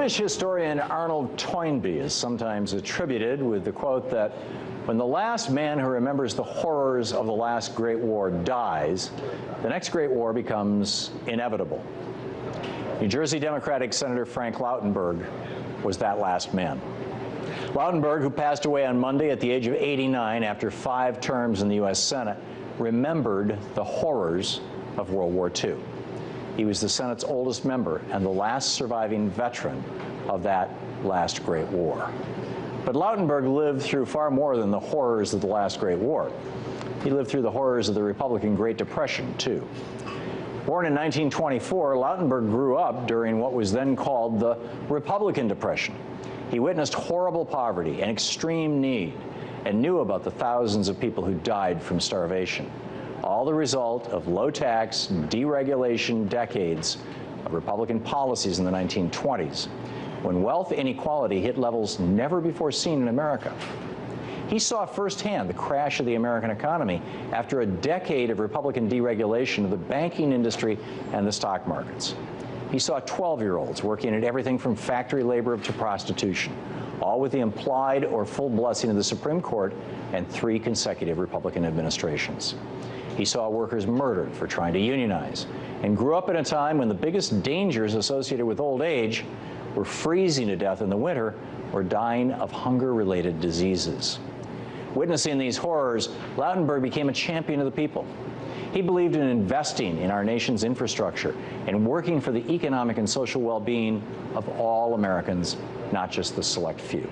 British historian Arnold Toynbee is sometimes attributed with the quote that when the last man who remembers the horrors of the last Great War dies, the next Great War becomes inevitable. New Jersey Democratic Senator Frank Lautenberg was that last man. Lautenberg, who passed away on Monday at the age of 89 after 5 terms in the U.S. Senate, remembered the horrors of World War II. He was the Senate's oldest member and the last surviving veteran of that last Great War. But Lautenberg lived through far more than the horrors of the last Great War. He lived through the horrors of the Republican Great Depression, too. Born in 1924, Lautenberg grew up during what was then called the Republican Depression. He witnessed horrible poverty and extreme need and knew about the thousands of people who died from starvation, all the result of low-tax, deregulation decades of Republican policies in the 1920s, when wealth inequality hit levels never before seen in America. He saw firsthand the crash of the American economy after a decade of Republican deregulation of the banking industry and the stock markets. He saw 12-year-olds working at everything from factory labor to prostitution, all with the implied or full blessing of the Supreme Court and 3 consecutive Republican administrations. He saw workers murdered for trying to unionize and grew up at a time when the biggest dangers associated with old age were freezing to death in the winter or dying of hunger-related diseases. Witnessing these horrors, Lautenberg became a champion of the people. He believed in investing in our nation's infrastructure and working for the economic and social well-being of all Americans, not just the select few.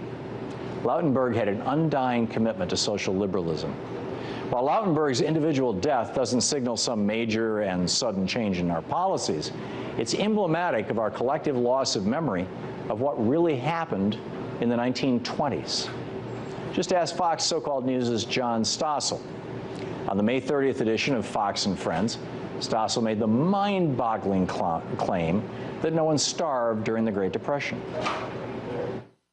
Lautenberg had an undying commitment to social liberalism. While Lautenberg's individual death doesn't signal some major and sudden change in our policies, it's emblematic of our collective loss of memory of what really happened in the 1920s. Just ask Fox so-called News' John Stossel. On the May 30th edition of Fox and Friends, Stossel made the mind-boggling claim that no one starved during the Great Depression.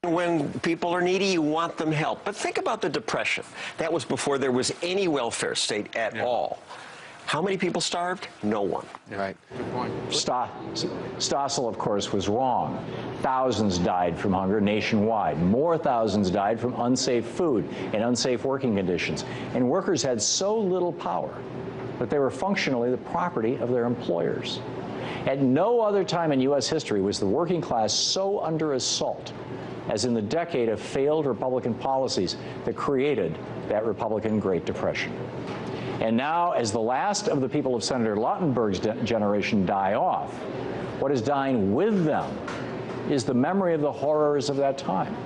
When people are needy, you want them help. But think about the Depression. That was before there was any welfare state at all. How many people starved? No one. Right. Good point. Stossel, of course, was wrong. Thousands died from hunger nationwide. More thousands died from unsafe food and unsafe working conditions. And workers had so little power that they were functionally the property of their employers. At no other time in U.S. history was the working class so under assault as in the decade of failed Republican policies that created that Republican Great Depression. And now, as the last of the people of Senator Lautenberg's generation die off, what is dying with them is the memory of the horrors of that time.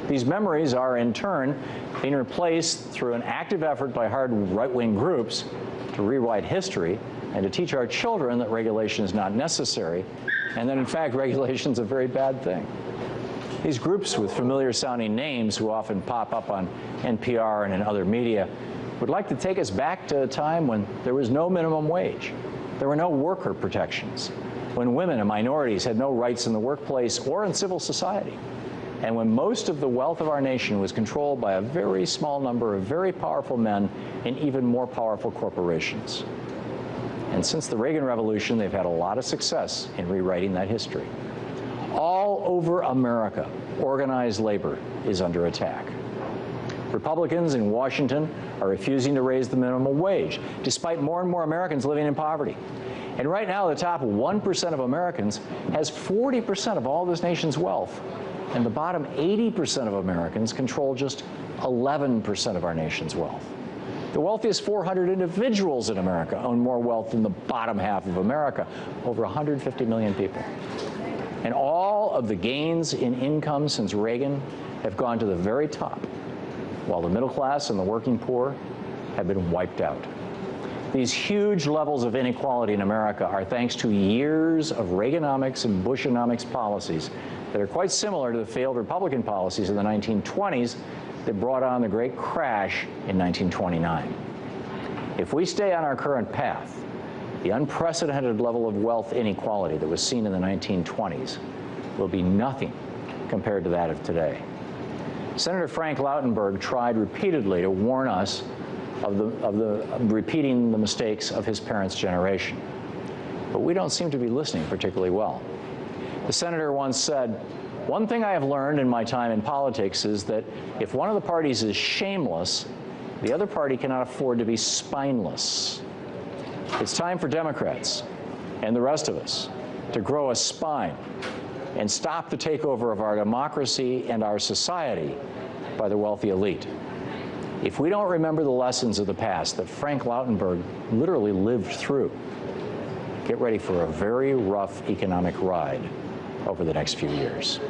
These memories are, in turn, being replaced through an active effort by hard right-wing groups to rewrite history and to teach our children that regulation is not necessary and that, in fact, regulation is a very bad thing. These groups with familiar-sounding names who often pop up on NPR and in other media would like to take us back to a time when there was no minimum wage, there were no worker protections, when women and minorities had no rights in the workplace or in civil society, and when most of the wealth of our nation was controlled by a very small number of very powerful men and even more powerful corporations. And since the Reagan Revolution, they've had a lot of success in rewriting that history. All over America, organized labor is under attack. Republicans in Washington are refusing to raise the minimum wage, despite more and more Americans living in poverty. And right now, the top 1% of Americans has 40% of all this nation's wealth. And the bottom 80% of Americans control just 11% of our nation's wealth. The wealthiest 400 individuals in America own more wealth than the bottom half of America, over 150 million people. And all of the gains in income since Reagan have gone to the very top, while the middle class and the working poor have been wiped out. These huge levels of inequality in America are thanks to years of Reaganomics and Bushonomics policies that are quite similar to the failed Republican policies of the 1920s that brought on the great crash in 1929. If we stay on our current path, the unprecedented level of wealth inequality that was seen in the 1920s will be nothing compared to that of today. Senator Frank Lautenberg tried repeatedly to warn us of repeating the mistakes of his parents' generation. But we don't seem to be listening particularly well. The senator once said, "One thing I have learned in my time in politics is that if one of the parties is shameless, the other party cannot afford to be spineless." It's time for Democrats and the rest of us to grow a spine and stop the takeover of our democracy and our society by the wealthy elite. If we don't remember the lessons of the past that Frank Lautenberg literally lived through, get ready for a very rough economic ride over the next few years.